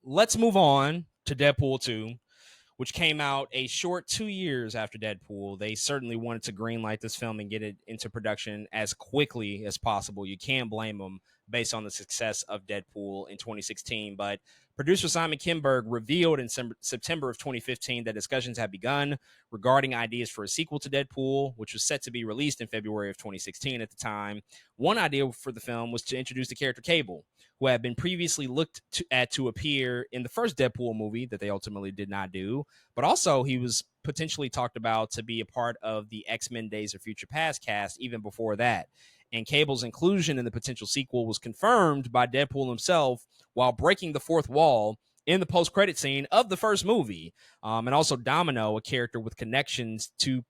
Let's move on to Deadpool 2, which came out a short 2 years after Deadpool. They certainly wanted to greenlight this film and get it into production as quickly as possible. You can't blame them based on the success of Deadpool in 2016. But producer Simon Kinberg revealed in September of 2015 that discussions had begun regarding ideas for a sequel to Deadpool, which was set to be released in February of 2016 at the time. One idea for the film was to introduce the character Cable, who had been previously looked at to appear in the first Deadpool movie that they ultimately did not do. But also, he was potentially talked about to be a part of the X-Men Days of Future Past cast even before that. And Cable's inclusion in the potential sequel was confirmed by Deadpool himself while breaking the fourth wall in the post-credit scene of the first movie. And also Domino, a character with connections to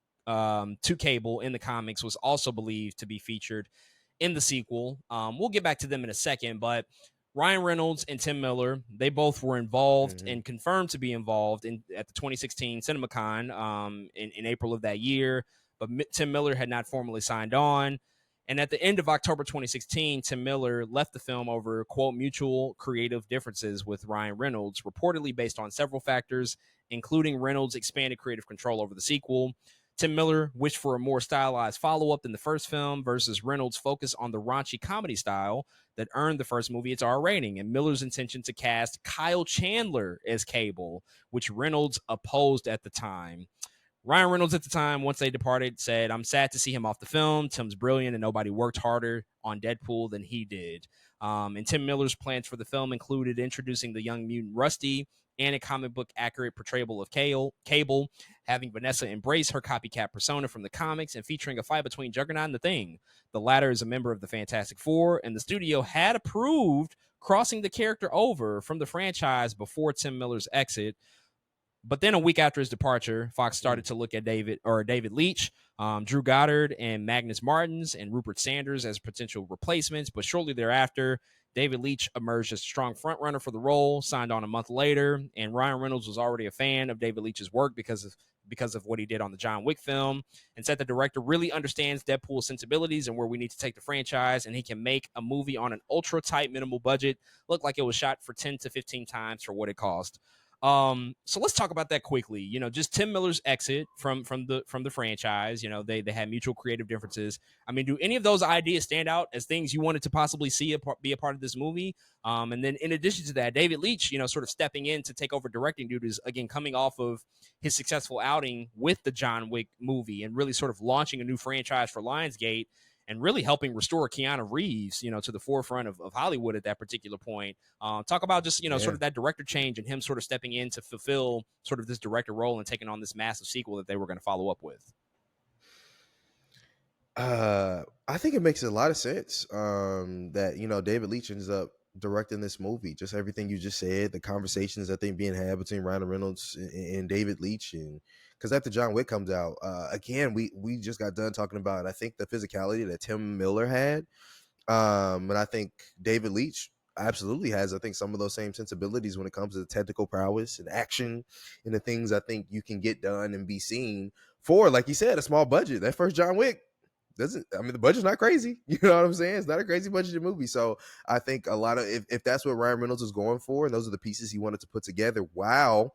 Cable in the comics, was also believed to be featured in the sequel. We'll get back to them in a second, but Ryan Reynolds and Tim Miller, they both were involved and confirmed to be involved at the 2016 CinemaCon in April of that year, but Tim Miller had not formally signed on. And at the end of October 2016, Tim Miller left the film over, quote, mutual creative differences with Ryan Reynolds, reportedly based on several factors, including Reynolds' expanded creative control over the sequel. Tim Miller wished for a more stylized follow-up than the first film versus Reynolds' focus on the raunchy comedy style that earned the first movie its R rating, and Miller's intention to cast Kyle Chandler as Cable, which Reynolds opposed at the time. Ryan Reynolds at the time, once they departed, said, "I'm sad to see him off the film. Tim's brilliant and nobody worked harder on Deadpool than he did." And Tim Miller's plans for the film included introducing the young mutant Rusty and a comic book accurate portrayal of Cable, having Vanessa embrace her copycat persona from the comics, and featuring a fight between Juggernaut and the Thing. The latter is a member of the Fantastic Four, and the studio had approved crossing the character over from the franchise before Tim Miller's exit. But then a week after his departure, Fox started to look at David Leitch, Drew Goddard, and Magnus Martins and Rupert Sanders as potential replacements. But shortly thereafter, David Leitch emerged as a strong frontrunner for the role, signed on a month later, and Ryan Reynolds was already a fan of David Leitch's work because of what he did on the John Wick film, and said the director really understands Deadpool's sensibilities and where we need to take the franchise, and he can make a movie on an ultra tight minimal budget look like it was shot for 10 to 15 times for what it cost. So let's talk about that quickly. Just Tim Miller's exit from the franchise. They had mutual creative differences. I mean, do any of those ideas stand out as things you wanted to possibly see be a part of this movie? And then in addition to that, David Leitch, sort of stepping in to take over directing duties again, coming off of his successful outing with the John Wick movie and really sort of launching a new franchise for Lionsgate, and really helping restore Keanu Reeves, to the forefront of Hollywood at that particular point. Talk about just, sort of that director change and him sort of stepping in to fulfill sort of this director role and taking on this massive sequel that they were going to follow up with. I think it makes a lot of sense that, David Leitch ends up directing this movie. Just everything you just said, the conversations I think being had between Ryan Reynolds and David Leitch, and because after John Wick comes out, again, we just got done talking about, I think, the physicality that Tim Miller had, and I think David Leitch absolutely has, I think, some of those same sensibilities when it comes to the technical prowess and action and the things I think you can get done and be seen for, like you said, a small budget. That first John Wick, the budget's not crazy. You know what I'm saying? It's not a crazy budgeted movie. So I think a lot of, if that's what Ryan Reynolds is going for, and those are the pieces he wanted to put together, wow,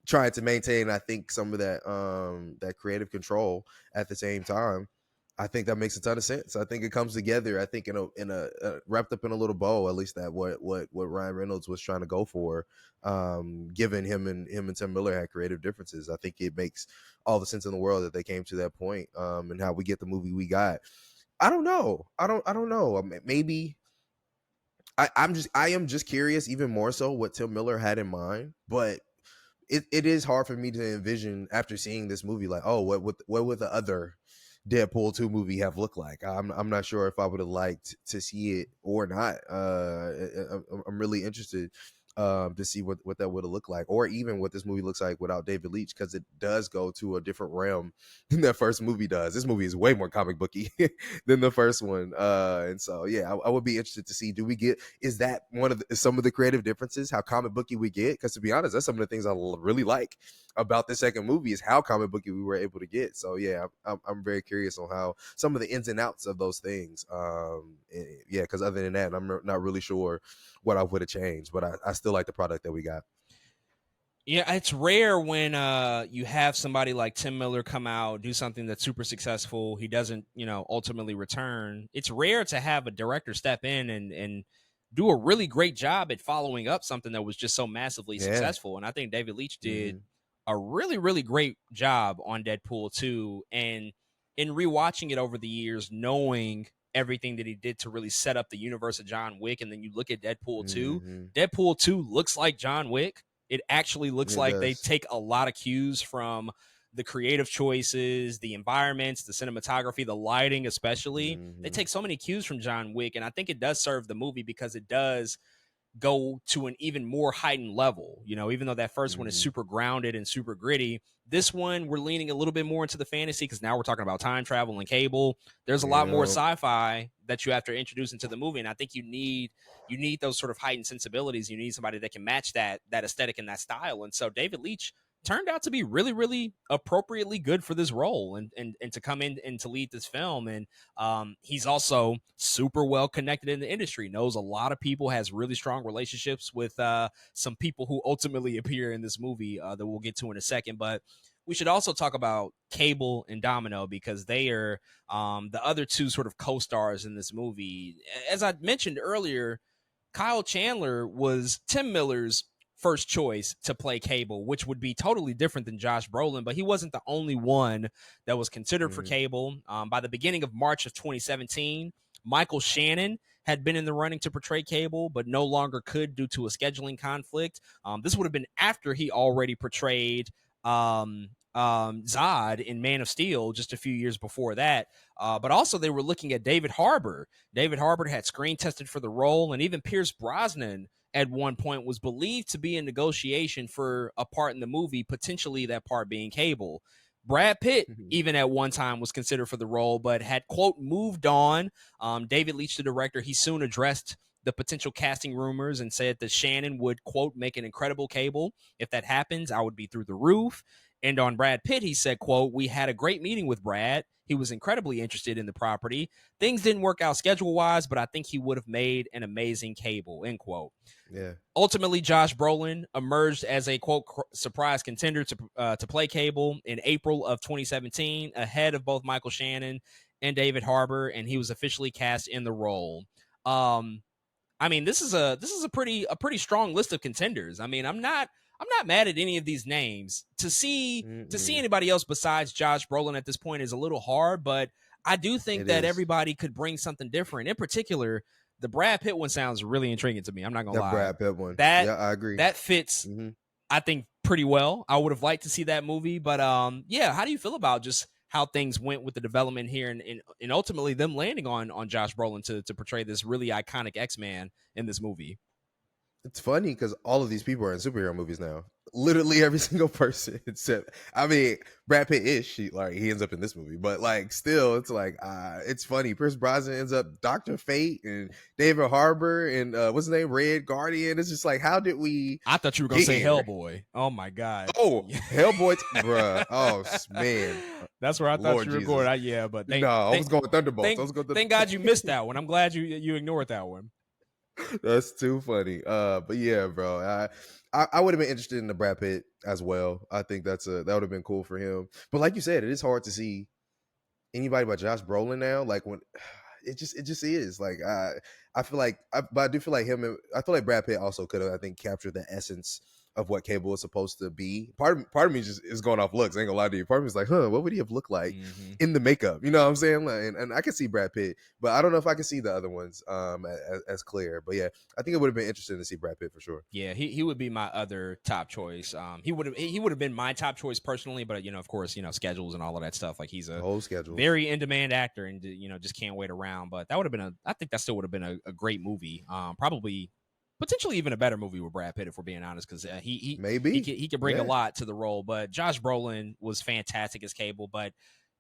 trying to maintain, I think, some of that creative control at the same time, I think that makes a ton of sense. I think it comes together, I think, in a wrapped up in a little bow, at least that what Ryan Reynolds was trying to go for, given him and Tim Miller had creative differences. I think it makes all the sense in the world that they came to that point, and how we get the movie we got. I don't know. I don't know. Maybe I am just curious, even more so, what Tim Miller had in mind, but it is hard for me to envision after seeing this movie, like, oh, what would the other Deadpool 2 movie have looked like? I'm not sure if I would have liked to see it or not. I'm really interested. to see what that would have looked like, or even what this movie looks like without David Leitch, because it does go to a different realm than that first movie does. This movie is way more comic booky than the first one, and so yeah, I would be interested to see, is that some of the creative differences, how comic booky we get? Because to be honest, that's some of the things I really like about the second movie, is how comic booky we were able to get. So yeah, I'm very curious on how some of the ins and outs of those things. Yeah, because other than that, I'm not really sure what I would have changed, but I still like the product that we got. Yeah, it's rare when you have somebody like Tim Miller come out, do something that's super successful. He doesn't, ultimately return. It's rare to have a director step in and do a really great job at following up something that was just so massively Yeah. successful. And I think David Leitch did Mm-hmm. a really, really great job on Deadpool 2. And in rewatching it over the years, knowing everything that he did to really set up the universe of John Wick, and then you look at Deadpool 2, Mm-hmm. Deadpool 2 looks like John Wick. It actually looks It like they does. take a lot of cues from the creative choices, the environments, the cinematography, the lighting, especially. They Mm-hmm. take so many cues from John Wick, and I think it does serve the movie because it does go to an even more heightened level. Even though that first one is Mm-hmm. super grounded and super gritty, this one we're leaning a little bit more into the fantasy because now we're talking about time travel and cable. There's a lot more Yeah. sci-fi that you have to introduce into the movie, and I think you need those sort of heightened sensibilities. You need somebody that can match that aesthetic and that style. And so David Leitch turned out to be really, really appropriately good for this role and to come in and to lead this film. And he's also super well connected in the industry, knows a lot of people, has really strong relationships with some people who ultimately appear in this movie that we'll get to in a second. But we should also talk about Cable and Domino because they are the other two sort of co-stars in this movie. As I mentioned earlier, Kyle Chandler was Tim Miller's first choice to play Cable, which would be totally different than Josh Brolin, but he wasn't the only one that was considered for Mm-hmm. Cable. By the beginning of March of 2017, Michael Shannon had been in the running to portray Cable, but no longer could due to a scheduling conflict. This would have been after he already portrayed Zod in Man of Steel just a few years before that. But also, they were looking at David Harbour. David Harbour had screen tested for the role, and even Pierce Brosnan at one point was believed to be in negotiation for a part in the movie, potentially that part being Cable. Brad Pitt, Mm-hmm. even at one time, was considered for the role, but had, quote, moved on. David Leitch, the director, he soon addressed the potential casting rumors and said that Shannon would, quote, make an incredible Cable. If that happens, I would be through the roof. And on Brad Pitt, he said, quote, we had a great meeting with Brad. He was incredibly interested in the property. Things didn't work out schedule-wise, but I think he would have made an amazing Cable, end quote. Yeah. Ultimately, Josh Brolin emerged as a, quote, surprise contender to play Cable in April of 2017, ahead of both Michael Shannon and David Harbour, and he was officially cast in the role. I mean, this is a pretty strong list of contenders. I mean, I'm not mad at any of these names. To see Mm-mm. anybody else besides Josh Brolin at this point is a little hard, but I do think It that is. everybody could bring something different. In particular, the Brad Pitt one sounds really intriguing to me. I'm not gonna That lie. Brad Pitt one. That Yeah, I agree. fits, Mm-hmm. I think, pretty well. I would have liked to see that movie, but yeah. How do you feel about just how things went with the development here and ultimately them landing on Josh Brolin to portray this really iconic X-Man in this movie? It's funny because all of these people are in superhero movies now. Literally every single person except, I mean, Brad Pitt is he ends up in this movie, but like still, it's like it's funny. Pierce Brosnan ends up Doctor Fate, and David Harbour, and what's his name, Red Guardian. It's just like, how did we I thought you were gonna get say here? Hellboy. Oh my god. Oh, Hellboy, bruh. Oh man, That's where I thought Lord you were going. Jesus. Yeah, but No, I was going Thunderbolts. I was going thank God you missed that one. I'm glad you ignored that one. That's too funny. But yeah, bro, I would have been interested in the Brad Pitt as well. I think that would have been cool for him. But like you said, it is hard to see anybody but Josh Brolin now. Like when it just is like I feel like, but I do feel like I feel like Brad Pitt also could have, I think, captured the essence of what Cable was supposed to be. Part of me just is going off looks. I ain't gonna lie to you. Part of me is like, what would he have looked like Mm-hmm. in the makeup? You know what I'm saying? Like, and I can see Brad Pitt, but I don't know if I can see the other ones as clear. But yeah, I think it would have been interesting to see Brad Pitt for sure. Yeah, he would be my other top choice. He would have been my top choice personally, but of course, schedules and all of that stuff. Like he's The a whole schedules. very in demand actor, and just can't wait around. But that would have been I think that still would have been a great movie. Probably potentially even a better movie with Brad Pitt, if we're being honest, because Maybe. he could bring a Yeah. lot to the role. But Josh Brolin was fantastic as Cable. But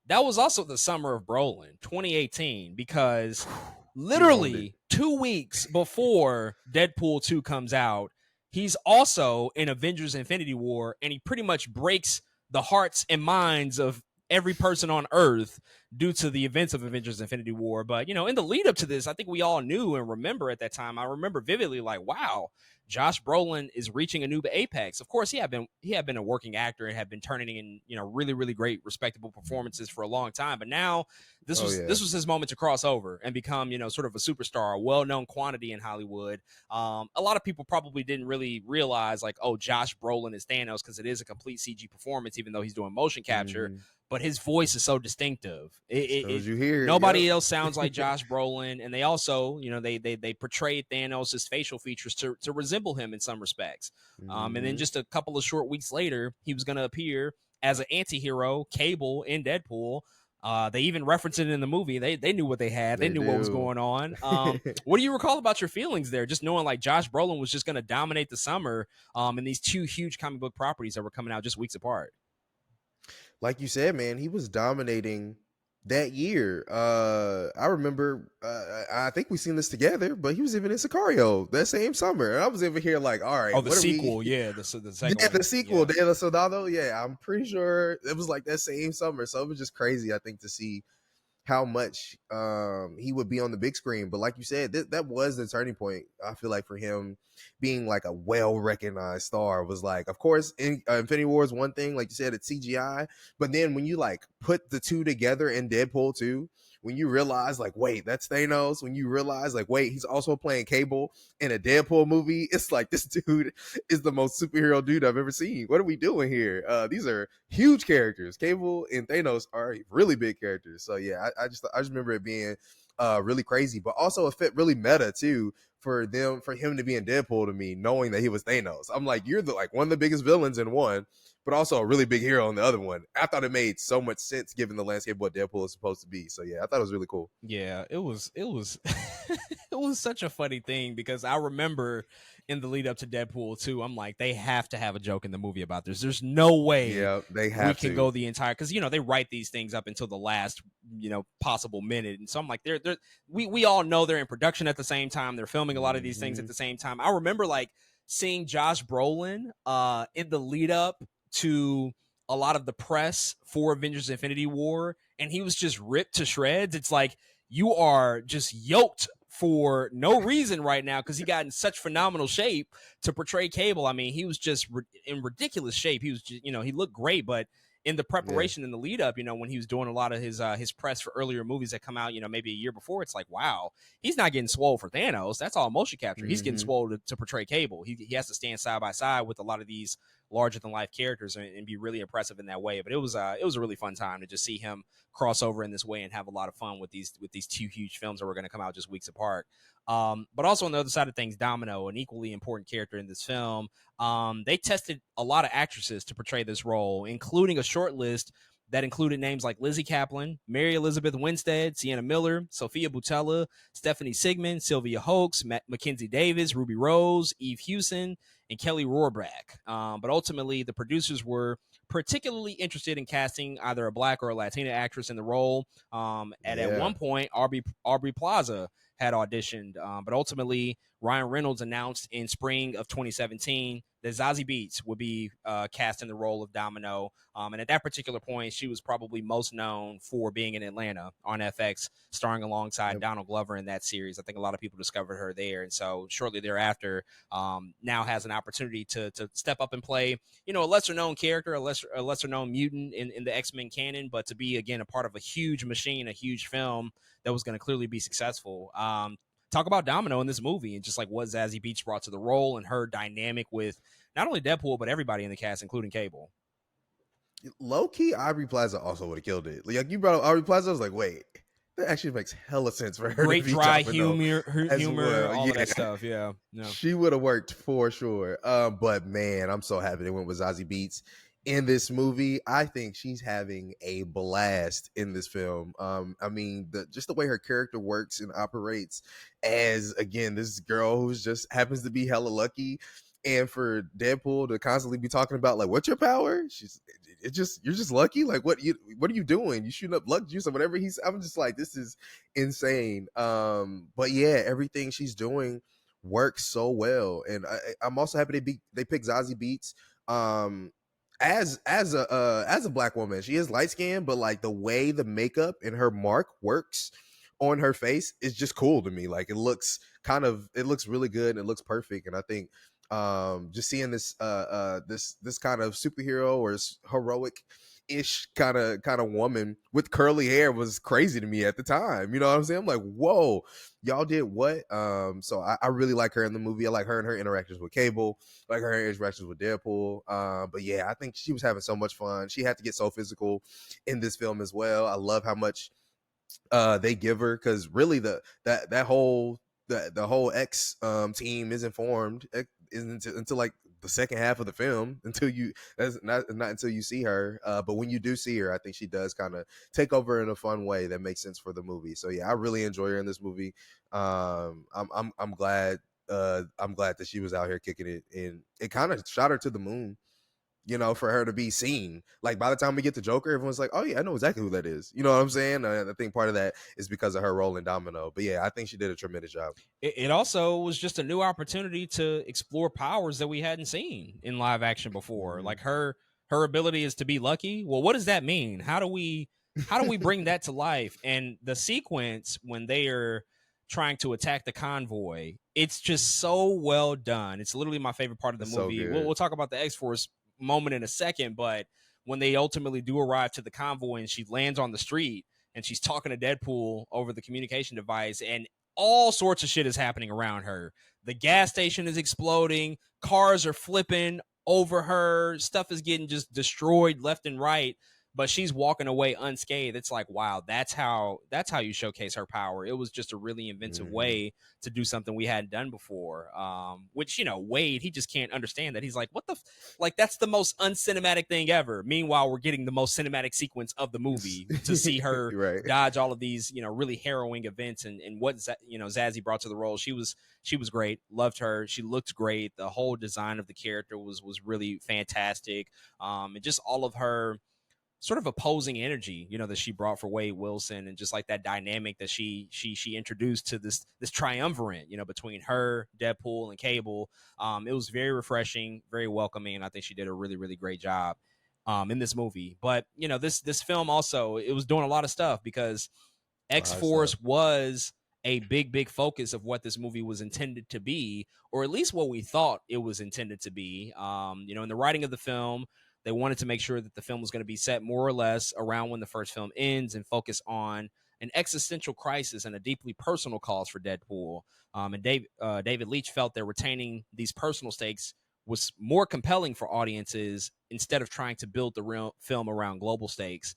that was also the summer of Brolin, 2018, because He owned it. literally 2 weeks before Deadpool 2 comes out, he's also in Avengers Infinity War, and he pretty much breaks the hearts and minds of every person on Earth due to the events of Avengers Infinity War. But, you know, in the lead up to this, I think we all knew and remember at that time. I remember vividly, like, wow, Josh Brolin is reaching a new apex. Of course, he had been a working actor and had been turning in, you know, really, really great, respectable performances for a long time. But now this was his moment to cross over and become, you know, sort of a superstar, a well-known quantity in Hollywood. A lot of people probably didn't really realize, like, oh, Josh Brolin is Thanos, because it is a complete CG performance, even though he's doing motion capture. Mm-hmm. But his voice is so distinctive. You hear Nobody else sounds like Josh Brolin, and they also, you know, they portrayed Thanos' facial features to resemble him in some respects. And then just a couple of short weeks later, he was going to appear as an anti-hero, Cable, in Deadpool. They even referenced it in the movie. They knew what they had. They knew what was going on. What do you recall about your feelings there? Just knowing like Josh Brolin was just going to dominate the summer in these two huge comic book properties that were coming out just weeks apart. Like you said, man, he was dominating that year. I remember, I think we seen this together, but he was even in Sicario that same summer. And I was over here like, all right. Oh, the sequel. Yeah, the second yeah, one. the sequel, De La Soldado. Yeah, I'm pretty sure it was like that same summer. So it was just crazy, I think, to see how much he would be on the big screen. But like you said, that was the turning point. I feel like for him being like a well-recognized star was like, of course, Infinity War is one thing, like you said, it's CGI. But then when you like put the two together in Deadpool 2, when you realize like, wait, that's Thanos, when you realize like, wait, he's also playing Cable in a Deadpool movie, it's like this dude is the most superhero dude I've ever seen. What are we doing here? These are huge characters. Cable and Thanos are really big characters. So yeah, I just remember it being really crazy, but also it fit really meta too for him to be in Deadpool to me, knowing that he was Thanos. I'm like, you're the like one of the biggest villains in one, but also a really big hero in the other one. I thought it made so much sense given the landscape of what Deadpool is supposed to be. So yeah, I thought it was really cool. Yeah, it was it was such a funny thing because I remember in the lead up to Deadpool 2, I'm like, they have to have a joke in the movie about this. There's no way they we can go the entire, because you know they write these things up until the last, you know, possible minute. And so I'm like, we all know they're in production at the same time. They're filming a lot of these things at the same time. I remember like seeing Josh Brolin in the lead up to a lot of the press for Avengers Infinity War, and he was just ripped to shreds. It's like, you are just yoked for no reason right now, because he got in such phenomenal shape to portray Cable. I mean, he was just in ridiculous shape. He was just, you know, he looked great, but in the preparation and the lead up, you know, when he was doing a lot of his press for earlier movies that come out, you know, maybe a year before, it's like, wow, he's not getting swole for Thanos. That's all motion capture. He's getting swole to portray Cable. He has to stand side by side with a lot of these larger than life characters and be really impressive in that way. But it was a really fun time to just see him cross over in this way and have a lot of fun with these two huge films that were going to come out just weeks apart. But also on the other side of things, Domino, an equally important character in this film. They tested a lot of actresses to portray this role, including a short list that included names like Lizzie Kaplan, Mary Elizabeth Winstead, Sienna Miller, Sophia Boutella, Stephanie Sigmund, Sylvia Hoeks, Mackenzie Davis, Ruby Rose, Eve Hewson, and Kelly Rohrbach. But ultimately, the producers were particularly interested in casting either a Black or a Latina actress in the role. At one point, Aubrey Plaza had auditioned, but ultimately Ryan Reynolds announced in spring of 2017 that Zazie Beetz would be cast in the role of Domino. And at that particular point, she was probably most known for being in Atlanta on FX, starring alongside Donald Glover in that series. I think a lot of people discovered her there. And so shortly thereafter, now has an opportunity to step up and play, you know, a lesser known character, a lesser known mutant in the X-Men canon, but to be, again, a part of a huge machine, a huge film that was going to clearly be successful. Talk about Domino in this movie and just like what Zazie Beetz brought to the role and her dynamic with not only Deadpool, but everybody in the cast, including Cable. Low key, Aubrey Plaza also would have killed it. Like you brought up Aubrey Plaza, I was like, wait, that actually makes hella sense for her. Great to be dry humor, all of that stuff. Yeah. She would have worked for sure. But man, I'm so happy they went with Zazie Beetz. in this movie. I think she's having a blast in this film. I mean, just the way her character works and operates as, again, this girl who's just happens to be hella lucky. And for Deadpool to constantly be talking about like, what's your power? You're just lucky. Like, what are you doing? You shooting up luck juice or whatever I'm just like, this is insane. But yeah, everything she's doing works so well. And I'm also happy they picked Zazie Beetz. Um, as a black woman, she is light skinned, but like the way the makeup and her mark works on her face is just cool to me. Like it looks really good and it looks perfect. And I think just seeing this kind of superhero or heroic ish kind of woman with curly hair was crazy to me at the time. You know what I'm saying? I'm like, whoa, y'all did what? So I really like her in the movie. I like her and her interactions with Cable, like her interactions with Deadpool. But yeah, I think she was having so much fun. She had to get so physical in this film as well. I love how much they give her, because really that whole the whole X team isn't formed isn't until like the second half of the film, until you that's not until you see her, but when you do see her, I think she does kind of take over in a fun way that makes sense for the movie. So yeah, I really enjoy her in this movie. I'm glad, I'm glad that she was out here kicking it, and it kind of shot her to the moon, for her to be seen. Like by the time we get to Joker, everyone's like, "Oh yeah, I know exactly who that is." You know what I'm saying? I think part of that is because of her role in Domino. But yeah, I think she did a tremendous job. It also was just a new opportunity to explore powers that we hadn't seen in live action before. Mm-hmm. Like her ability is to be lucky. Well, what does that mean? How do we bring that to life? And the sequence when they are trying to attack the convoy, it's just so well done. It's literally my favorite part of the It's so movie. good. We'll talk about the X-Force moment in a second, but when they ultimately do arrive to the convoy and she lands on the street and she's talking to Deadpool over the communication device, and all sorts of shit is happening around her. The gas station is exploding, cars are flipping over her, stuff is getting just destroyed left and right, but she's walking away unscathed. It's like, wow, that's how you showcase her power. It was just a really inventive Mm-hmm. way to do something we hadn't done before. Which, Wade, he just can't understand that. He's like, what the like, that's the most uncinematic thing ever. Meanwhile, we're getting the most cinematic sequence of the movie to see her Right. dodge all of these, really harrowing events, and what Zazie brought to the role. She was great. Loved her. She looked great. The whole design of the character was really fantastic. And just all of her sort of opposing energy, that she brought for Wade Wilson, and just like that dynamic that she introduced to this triumvirate, between her, Deadpool, and Cable. It was very refreshing, very welcoming, and I think she did a really, really great job in this movie. But this film also, it was doing a lot of stuff because A X lot of stuff. Force was a big focus of what this movie was intended to be, or at least what we thought it was intended to be. In the writing of the film, they wanted to make sure that the film was going to be set more or less around when the first film ends and focus on an existential crisis and a deeply personal cause for Deadpool. And David Leitch felt that retaining these personal stakes was more compelling for audiences instead of trying to build the real film around global stakes.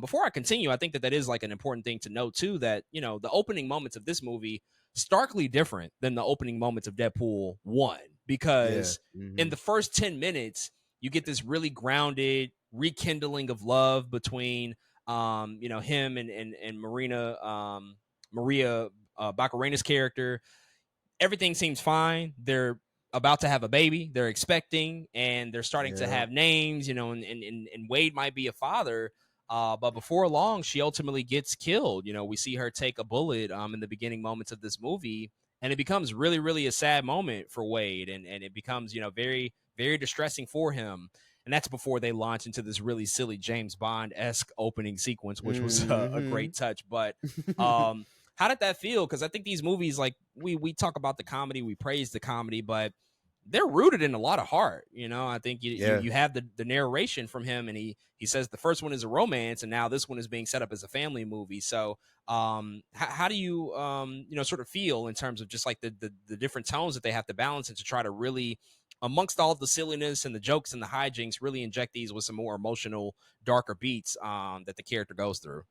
Before I continue, I think that is like an important thing to note too, that the opening moments of this movie starkly different than the opening moments of Deadpool 1, Yeah. because in Mm-hmm. the first 10 minutes you get this really grounded rekindling of love between him and Maria Baccarena's character. Everything seems fine. They're about to have a baby. They're expecting, and they're starting to Yeah. have names. And Wade might be a father. But before long, she ultimately gets killed. We see her take a bullet in the beginning moments of this movie, and it becomes really, really a sad moment for Wade, and it becomes very, very distressing for him. And that's before they launch into this really silly James Bond-esque opening sequence, which was a Mm-hmm. great touch. But um, how did that feel? Because I think these movies, like we talk about the comedy, we praise the comedy, but they're rooted in a lot of heart. I think you you, Yeah. you have the narration from him, and he says the first one is a romance, and now this one is being set up as a family movie. So how do you sort of feel in terms of just like the different tones that they have to balance, and to try to really, amongst all the silliness and the jokes and the hijinks, really inject these with some more emotional, darker beats that the character goes through.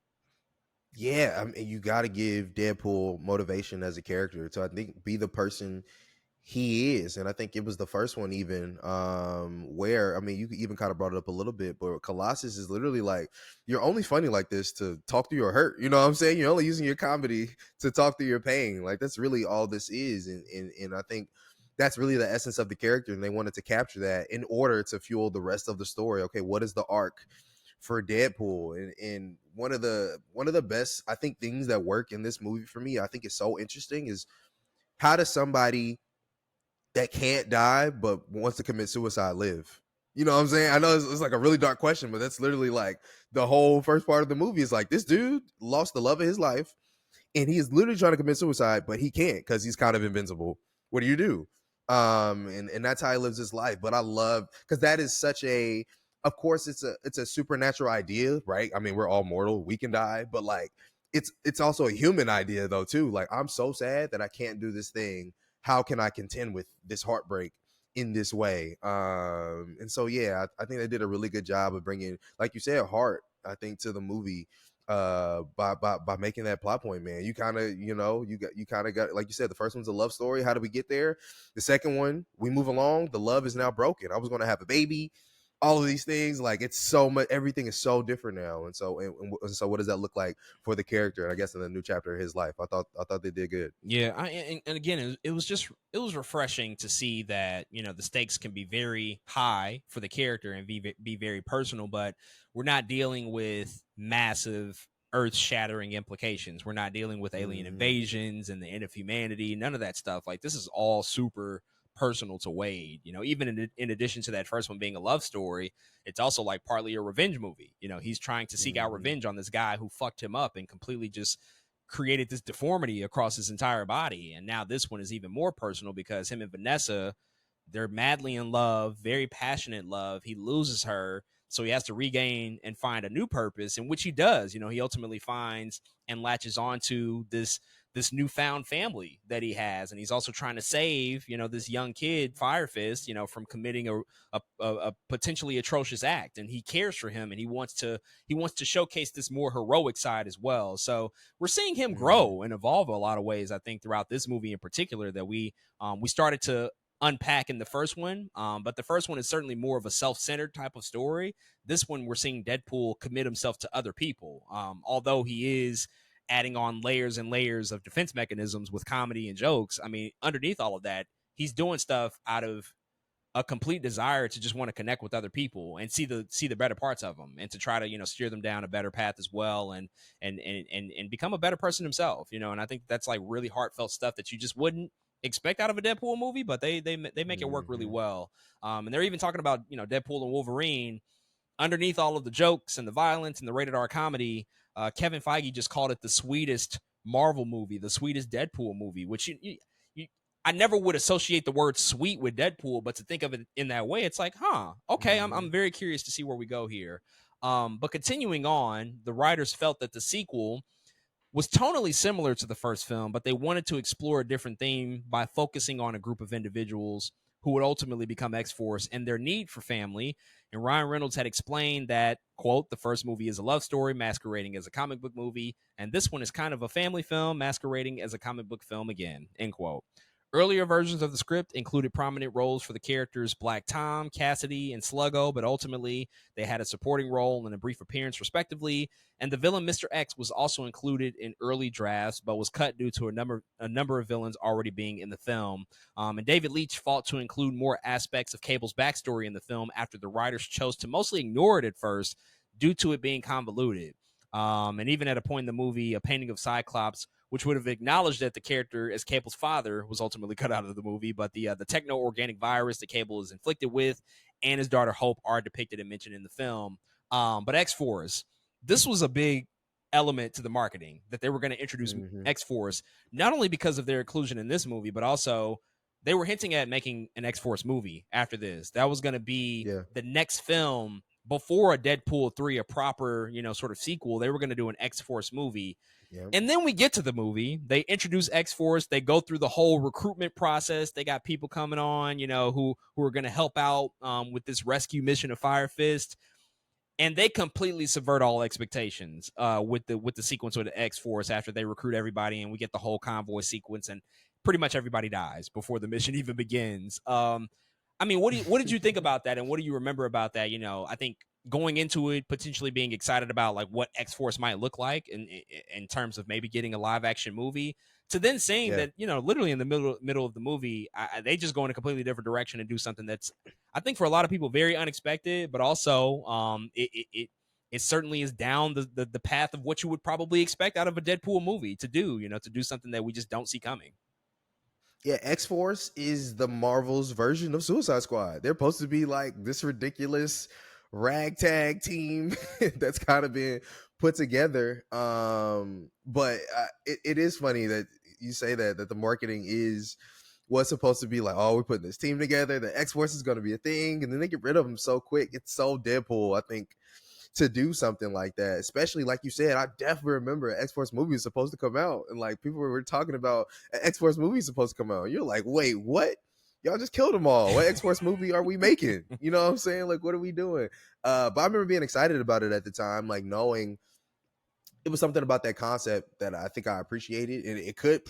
Yeah. I mean, you got to give Deadpool motivation as a character to, I think, be the person He is, and I think it was the first one even, where I mean, you even kind of brought it up a little bit, but Colossus is literally like, you're only funny like this to talk through your hurt. You know what I'm saying? You're only using your comedy to talk through your pain. Like that's really all this is, and I think that's really the essence of the character, and they wanted to capture that in order to fuel the rest of the story. Okay, what is the arc for Deadpool? And one of the best, I think, things that work in this movie for me, I think is so interesting, is how does somebody that can't die but wants to commit suicide live? You know what I'm saying? I know it's like a really dark question, but that's literally like the whole first part of the movie is like this dude lost the love of his life and he is literally trying to commit suicide, but he can't because he's kind of invincible. What do you do? And that's how he lives his life. But I love, because that is such a, of course it's a supernatural idea, right? I mean, we're all mortal, we can die, but like it's also a human idea though too. Like I'm so sad that I can't do this thing. How can I contend with this heartbreak in this way? And so yeah, I think they did a really good job of bringing, like you said, heart, I think, to the movie, by making that plot point, man. You kind of, you kind of got, like you said, the first one's a love story. How do we get there? The second one, we move along, the love is now broken. I was going to have a baby, all of these things, like it's so much, everything is so different now. And so what does that look like for the character, and I guess in the new chapter of his life? I thought they did good. Yeah, and again, it was refreshing to see that the stakes can be very high for the character and be very personal, but we're not dealing with massive earth-shattering implications. We're not dealing with alien Hmm. invasions and the end of humanity. None of that stuff. Like this is all super personal to Wade. Even in addition to that first one being a love story, it's also like partly a revenge movie. He's trying to seek out Hmm. revenge on this guy who fucked him up and completely just created this deformity across his entire body. And now this one is even more personal because him and Vanessa, they're madly in love, very passionate love. He loses her, so he has to regain and find a new purpose, in which he does. He ultimately finds and latches onto this newfound family that he has, and he's also trying to save this young kid Fire Fist from committing a potentially atrocious act, and he cares for him, and he wants to showcase this more heroic side as well. So we're seeing him Hmm. grow and evolve in a lot of ways, I think, throughout this movie in particular, that we started to unpack in the first one. But the first one is certainly more of a self-centered type of story. This one, we're seeing Deadpool commit himself to other people, although he is adding on layers and layers of defense mechanisms with comedy and jokes. I mean, underneath all of that, he's doing stuff out of a complete desire to just want to connect with other people and see the better parts of them, and to try to steer them down a better path as well, and become a better person himself. And I think that's like really heartfelt stuff that you just wouldn't expect out of a Deadpool movie, but they make it work really Hmm. well. And they're even talking about Deadpool and Wolverine. Underneath all of the jokes and the violence and the rated R comedy, Kevin Feige just called it the sweetest Marvel movie, the sweetest Deadpool movie, which you I never would associate the word sweet with Deadpool, but to think of it in that way, it's like, huh, okay, I'm Hmm. very curious to see where we go here. But continuing on, the writers felt that the sequel was tonally similar to the first film, but they wanted to explore a different theme by focusing on a group of individuals who would ultimately become X-Force and their need for family. And Ryan Reynolds had explained that, quote, the first movie is a love story masquerading as a comic book movie, and this one is kind of a family film masquerading as a comic book film again, end quote. Earlier versions of the script included prominent roles for the characters Black Tom, Cassidy, and Sluggo, but ultimately they had a supporting role and a brief appearance, respectively. And the villain Mr. X was also included in early drafts, but was cut due to a number of villains already being in the film. And David Leitch fought to include more aspects of Cable's backstory in the film after the writers chose to mostly ignore it at first due to it being convoluted. And even at a point in the movie, a painting of Cyclops, which would have acknowledged that the character as Cable's father, was ultimately cut out of the movie, but the techno organic virus that Cable is inflicted with and his daughter Hope are depicted and mentioned in the film. But X Force, this was a big element to the marketing, that they were going to introduce Hmm. X Force, not only because of their inclusion in this movie, but also they were hinting at making an X Force movie after this. That was going to be Yeah. the next film before a Deadpool 3, a proper, sort of sequel. They were going to do an X Force movie. Yeah. And then we get to the movie. They introduce X Force. They go through the whole recruitment process. They got people coming on, who are going to help out with this rescue mission of Fire Fist, and they completely subvert all expectations with the sequence with the X Force after they recruit everybody, and we get the whole convoy sequence. And pretty much everybody dies before the mission even begins. I mean, what did you think about that, and what do you remember about that? I think going into it, potentially being excited about like what X Force might look like in terms of maybe getting a live action movie, to then seeing Yeah. that literally in the middle of the movie, they just go in a completely different direction and do something that's, I think, for a lot of people very unexpected, but also it certainly is down the path of what you would probably expect out of a Deadpool movie to do, to do something that we just don't see coming. Yeah, X Force is the Marvel's version of Suicide Squad. They're supposed to be like this ridiculous ragtag team that's kind of been put together. But it is funny that you say that the marketing is what's supposed to be like, oh, we're putting this team together. The X Force is going to be a thing, and then they get rid of them so quick. It's so Deadpool, I think, to do something like that, especially like you said. I definitely remember an X-Force movie was supposed to come out, and like people were talking about an X-Force movie is supposed to come out. You're like, wait, what? Y'all just killed them all. What X-Force movie are we making? You know what I'm saying? Like, what are we doing? But I remember being excited about it at the time, like knowing it was something about that concept that I think I appreciated, and it could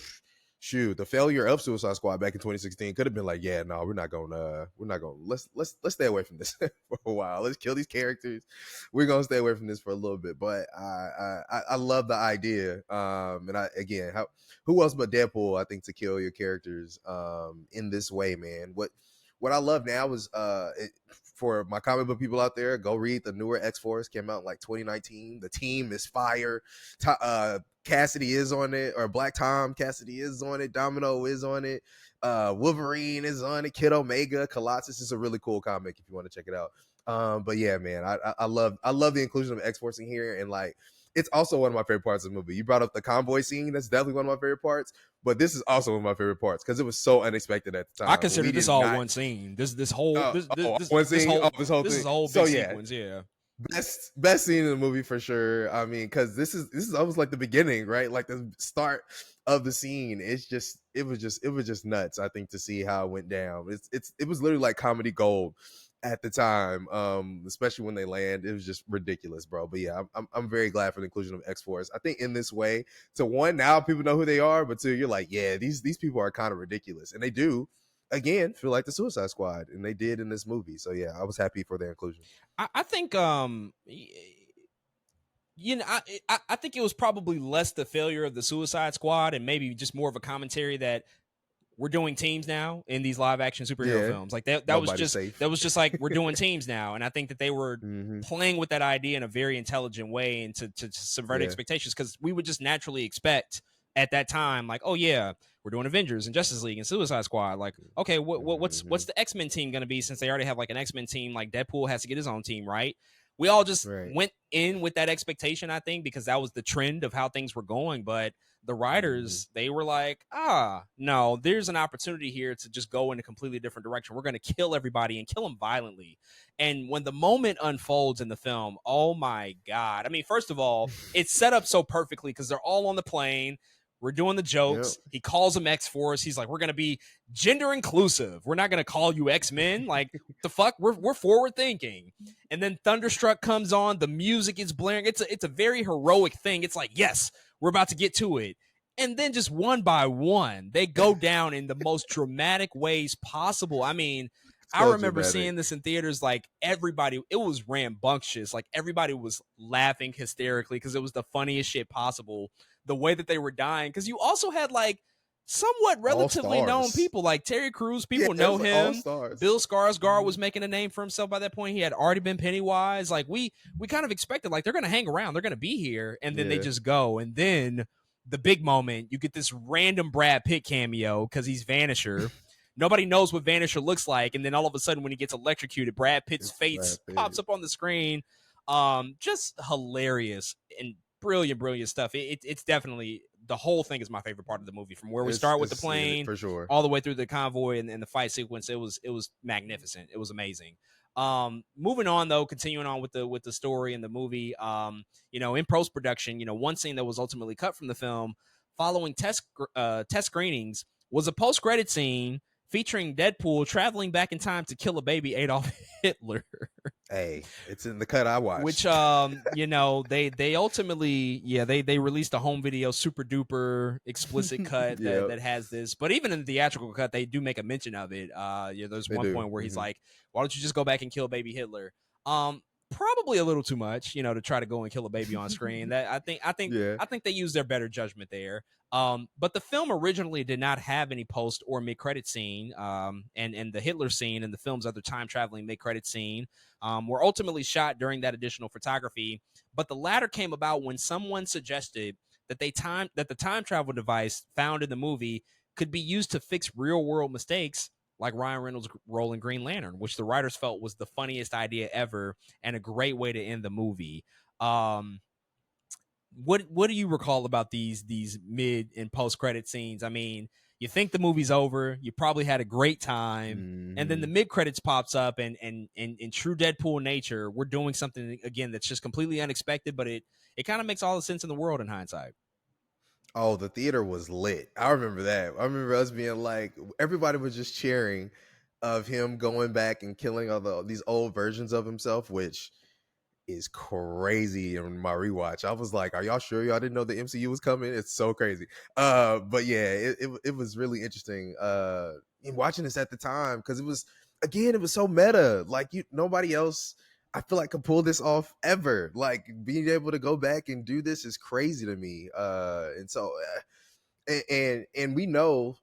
shoot the failure of Suicide Squad back in 2016 could have been like, yeah, no, we're not gonna let's stay away from this for a while. Let's kill these characters. We're gonna stay away from this for a little bit. But I love the idea. And who else but Deadpool, I think, to kill your characters in this way, man. What I love now is for my comic book people out there, go read the newer X-Force. Came out in like 2019. The team is fire. Cassidy is on it, or Black Tom Cassidy is on it. Domino is on it. Wolverine is on it. Kid Omega, Colossus is a really cool comic if you want to check it out. But yeah, man, I love the inclusion of X-Force in here, and like it's also one of my favorite parts of the movie. You brought up the convoy scene. That's definitely one of my favorite parts. But this is also one of my favorite parts because it was so unexpected at the time. I consider this all one scene. This whole one scene. This whole big sequence. Yeah. Best scene in the movie for sure. I mean, because this is almost like the beginning, right? Like the start of the scene. It was just nuts. I think to see how it went down. It was literally like comedy gold at the time, especially when they land. It was just ridiculous, bro. But yeah, I'm very glad for the inclusion of X-Force. I think in this way, to one, now people know who they are, but two, you're like, yeah, these people are kind of ridiculous, and they do. Again, feel like the Suicide Squad, and they did in this movie. So yeah, I was happy for their inclusion. I think I think it was probably less the failure of the Suicide Squad and maybe just more of a commentary that we're doing teams now in these live action superhero films. Like that was just like, we're doing teams now. And I think that they were playing with that idea in a very intelligent way and to subvert expectations, because we would just naturally expect at that time, like, oh yeah, we're doing Avengers and Justice League and Suicide Squad. Like, okay, what's the X-Men team going to be, since they already have like an X-Men team? Like Deadpool has to get his own team, right? We all just went in with that expectation, I think, because that was the trend of how things were going. But the writers, they were like, no, there's an opportunity here to just go in a completely different direction. We're going to kill everybody and kill them violently. And when the moment unfolds in the film, oh my God. I mean, first of all, it's set up so perfectly because they're all on the plane. We're doing the jokes. He calls them X-Force. He's like, we're going to be gender inclusive. We're not going to call you X-Men. Like, the fuck? We're forward thinking. And then Thunderstruck comes on. The music is blaring. It's a very heroic thing. It's like, yes, we're about to get to it. And then just one by one, they go down in the most dramatic ways possible. I mean, I remember seeing this in theaters, like everybody, it was rambunctious. Like everybody was laughing hysterically because it was the funniest shit possible. The way that they were dying, because you also had like somewhat relatively known people like Terry Crews. People know him. Bill Skarsgård was making a name for himself by that point. He had already been Pennywise. Like we kind of expected, like, they're going to hang around, they're going to be here, and then they just go. And then the big moment, you get this random Brad Pitt cameo because he's Vanisher. Nobody knows what Vanisher looks like, and then all of a sudden, when he gets electrocuted, Brad Pitt's face pops up on the screen. Just hilarious and brilliant stuff. It's definitely, the whole thing is my favorite part of the movie, from where we start with the plane for sure, all the way through the convoy and the fight sequence. It was magnificent. It was amazing. Moving on though, continuing on with the story and the movie, in post-production, one scene that was ultimately cut from the film following test screenings was a post-credit scene featuring Deadpool traveling back in time to kill a baby Adolf Hitler. Hey, it's in the cut I which watched. they ultimately, they released a home video super duper explicit cut that Yep, that has this, but even in the theatrical cut they do make a mention of it. There's they one do. point where he's like, why don't you just go back and kill baby Hitler? Probably a little too much, to try to go and kill a baby on screen. That Yeah. I think they used their better judgment there. But the film originally did not have any post or mid credit scene. And the Hitler scene and the film's other time traveling mid credit scene were ultimately shot during that additional photography. But the latter came about when someone suggested that the time travel device found in the movie could be used to fix real world mistakes like Ryan Reynolds' role in Green Lantern, which the writers felt was the funniest idea ever and a great way to end the movie. Um, what do you recall about these mid and post credit scenes? I mean, you think the movie's over, you probably had a great time, and then the Hmm. mid credits pops up, and in true Deadpool nature, we're doing something again that's just completely unexpected, but it kind of makes all the sense in the world in hindsight. Oh, the theater was lit. I remember that. I remember us being like, everybody was just cheering of him going back and killing these old versions of himself, which is crazy in my rewatch. I was like, are y'all sure y'all didn't know the MCU was coming? It's so crazy. But yeah, it was really interesting in watching this at the time, because it was so meta. Like, nobody else I feel like could pull this off ever. Like, being able to go back and do this is crazy to me. And so and we know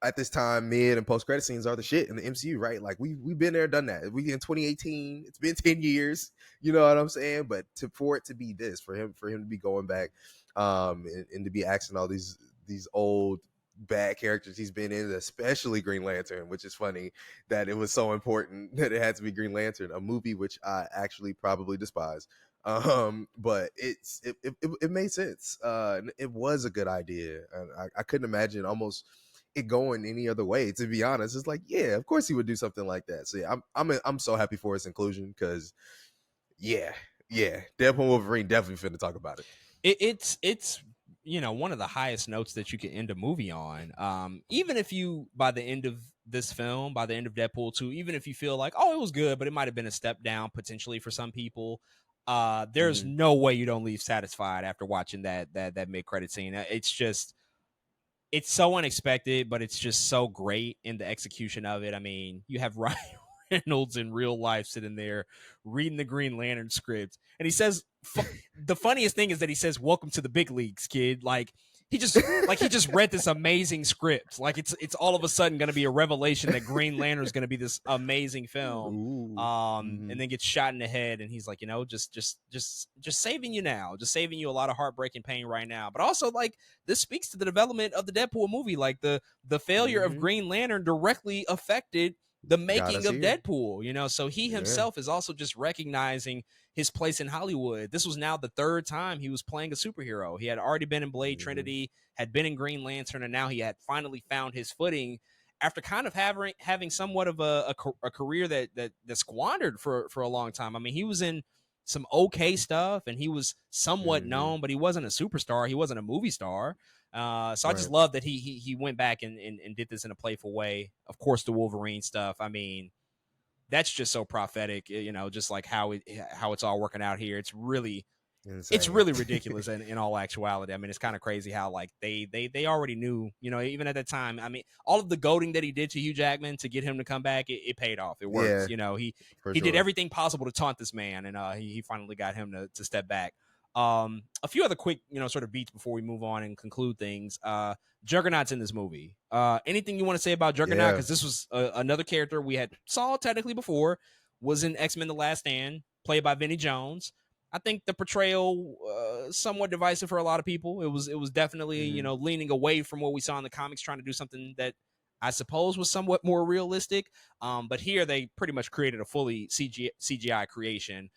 at this time mid and post credit scenes are the shit in the MCU, right? Like, we've been there, done that. We in 2018. It's been 10 years. You know what I'm saying? But for it to be this, for him to be going back, and to be asking all these old bad characters he's been in, especially Green Lantern, which is funny that it was so important that it had to be Green Lantern, a movie which I actually probably despise. But it made sense. It was a good idea, and I couldn't imagine almost it going any other way. To be honest, it's like, yeah, of course he would do something like that. So yeah, I'm so happy for its inclusion, because yeah, yeah, Deadpool Wolverine definitely finna talk about it. It's one of the highest notes that you can end a movie on. Even if you, by the end of this film, by the end of Deadpool 2, even if you feel like, oh, it was good, but it might have been a step down potentially for some people, there's Hmm. no way you don't leave satisfied after watching that mid credit scene. It's just, it's so unexpected, but it's just so great in the execution of it. I mean, you have Ryan Reynolds in real life sitting there reading the Green Lantern script, and he says the funniest thing is that he says, "Welcome to the big leagues, kid." He just read this amazing script. Like, it's all of a sudden going to be a revelation that Green Lantern is going to be this amazing film. Ooh. And Hmm. then gets shot in the head, and he's like, just saving you now, just saving you a lot of heartbreaking pain right now. But also, like, this speaks to the development of the Deadpool movie. Like, the failure of Hmm. Green Lantern directly affected the Got making us of here. Deadpool. So he Yeah. himself is also just recognizing his place in Hollywood. This was now the third time he was playing a superhero. He had already been in Blade Hmm. Trinity, had been in Green Lantern, and now he had finally found his footing after kind of having somewhat of a career that squandered for a long time. I mean, he was in some okay stuff and he was somewhat Hmm. known, but he wasn't a superstar. He wasn't a movie star. So I just Right. love that he went back and did this in a playful way. Of course, the Wolverine stuff. I mean, that's just so prophetic. Just like how it's all working out here. It's Insane. really ridiculous in all actuality. I mean, it's kind of crazy how, like, they already knew, even at that time. I mean, all of the goading that he did to Hugh Jackman to get him to come back, it paid off. It works. Yeah, for He did sure. everything possible to taunt this man, and he finally got him to step back. A few other quick, sort of beats before we move on and conclude things. Juggernaut's in this movie. Anything you want to say about Juggernaut? Yeah. Because this was another character we had saw technically before, was in X-Men: The Last Stand, played by Vinnie Jones. I think the portrayal somewhat divisive for a lot of people. It was definitely, Hmm. leaning away from what we saw in the comics, trying to do something that I suppose was somewhat more realistic. But here they pretty much created a fully CGI creation.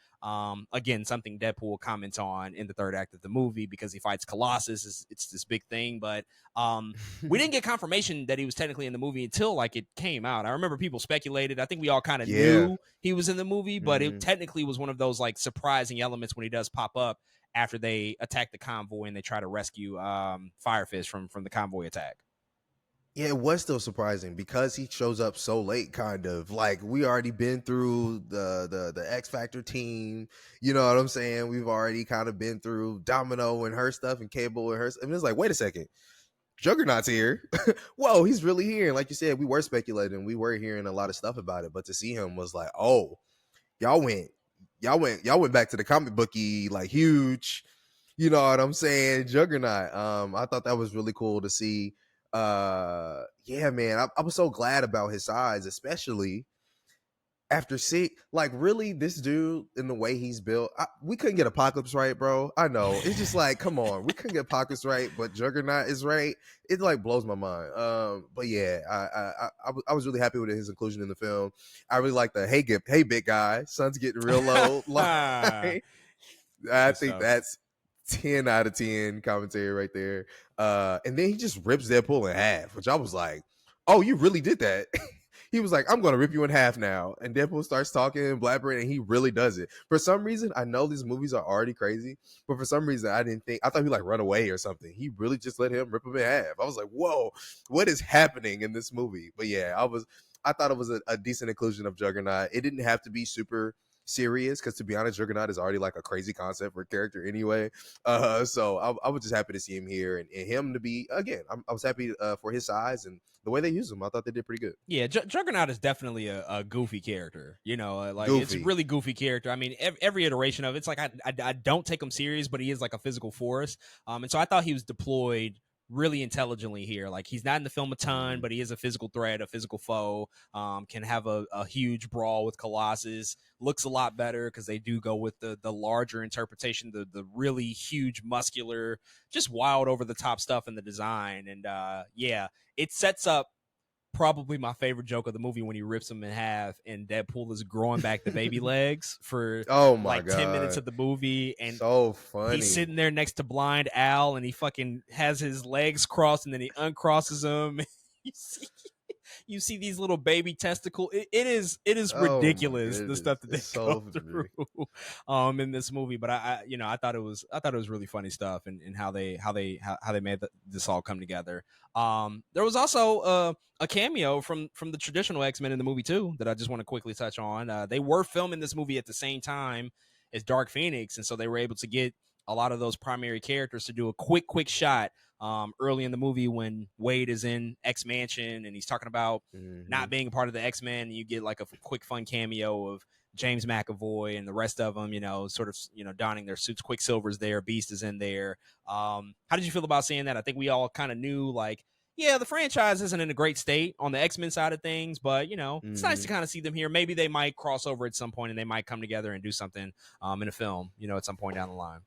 Again, something Deadpool comments on in the third act of the movie because he fights Colossus. It's this big thing, but we didn't get confirmation that he was technically in the movie until, like, it came out. I remember people speculated. I think we all kind of Yeah. knew he was in the movie, but it Hmm. technically was one of those, like, surprising elements when he does pop up after they attack the convoy and they try to rescue Firefish from the convoy attack. Yeah, it was still surprising because he shows up so late, kind of like we already been through the X Factor team. You know what I'm saying? We've already kind of been through Domino and her stuff and Cable and her. And it's like, wait a second, Juggernaut's here. Whoa, he's really here. And like you said, we were speculating, we were hearing a lot of stuff about it, but to see him was like, oh, y'all went, y'all went back to the comic booky, like huge. You know what I'm saying? Juggernaut. I thought that was really cool to see. Yeah, man, I was so glad about his size, especially after see, like, really, this dude and the way he's built. We couldn't get Apocalypse right, bro. I know. It's just like, come on, we couldn't get Apocalypse right, but Juggernaut is right. It like blows my mind. But yeah, I was really happy with his inclusion in the film. I really like the hey big guy, sun's getting real low. Like, I Good think stuff. that's 10 out of 10 commentary right there. And then he just rips Deadpool in half, which I was like, oh, you really did that. He was like, I'm going to rip you in half now. And Deadpool starts talking and blabbering, and he really does it. For some reason, I know these movies are already crazy, but for some reason, I thought he like run away or something. He really just let him rip him in half. I was like, whoa, what is happening in this movie? But yeah, I thought it was a decent inclusion of Juggernaut. It didn't have to be super serious because, to be honest, Juggernaut is already like a crazy concept for a character anyway. So I was just happy to see him here and him to be again. I was happy for his size and the way they used him. I thought they did pretty good. Yeah, Juggernaut is definitely a goofy character. You know, like it's a Goofy. really goofy character. I mean, every iteration of it's like I don't take him serious, but he is like a physical force. And so I thought he was deployed really intelligently here. Like he's not in the film a ton, but he is a physical threat, a physical foe. Can have a huge brawl with Colossus. Looks a lot better because they do go with the larger interpretation, the really huge, muscular, just wild over the top stuff in the design. And yeah, it sets up probably my favorite joke of the movie when he rips him in half and Deadpool is growing back the baby legs for Oh my like 10 minutes god, of the movie, and so he's funny. sitting there next to Blind Al and he fucking has his legs crossed and then he uncrosses them. you see you see these little baby testicle. It is Oh my ridiculous the stuff goodness, that they it's go so through ridiculous. in this movie. But I thought it was really funny stuff and how they made this all come together. There was also a cameo from the traditional X-Men in the movie too that I just want to quickly touch on. They were filming this movie at the same time as Dark Phoenix, and so they were able to get a lot of those primary characters to do a quick shot early in the movie when Wade is in X Mansion and he's talking about not being a part of the X-Men. You get like a quick fun cameo of James McAvoy and the rest of them, sort of, donning their suits. Quicksilver's there, Beast is in there. How did you feel about seeing that? I think we all kind of knew, like, yeah, the franchise isn't in a great state on the X-Men side of things, but it's nice to kind of see them here. Maybe they might cross over at some point and they might come together and do something in a film, at some point down the line.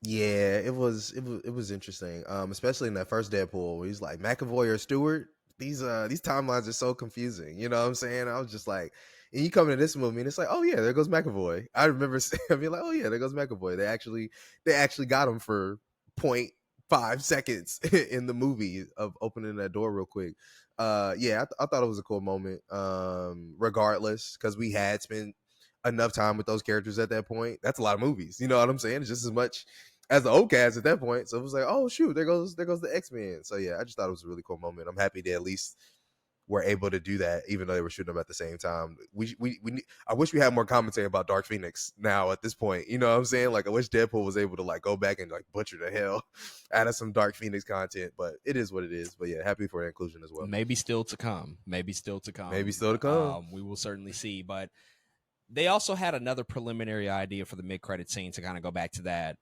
Yeah, it was interesting. Especially in that first Deadpool where he's like McAvoy or Stewart. These timelines are so confusing. You know what I'm saying? I was just like, and you come into this movie and it's like, oh yeah, there goes McAvoy. I remember being like, oh yeah, there goes McAvoy. They actually got him for 0.5 seconds in the movie of opening that door real quick. Yeah, I thought it was a cool moment. Regardless, because we had spent enough time with those characters at that point. That's a lot of movies. You know what I'm saying? It's just as much as the old cast at that point. So it was like, oh shoot, there goes the X-Men. So yeah, I just thought it was a really cool moment. I'm happy they at least were able to do that, even though they were shooting them at the same time. I wish we had more commentary about Dark Phoenix now at this point. You know what I'm saying? Like I wish Deadpool was able to like go back and like butcher the hell out of some Dark Phoenix content, but it is what it is. But yeah, happy for their inclusion as well. Maybe still to come. Maybe still to come. Maybe still to come. We will certainly see. But they also had another preliminary idea for the mid-credit scene to kind of go back to that.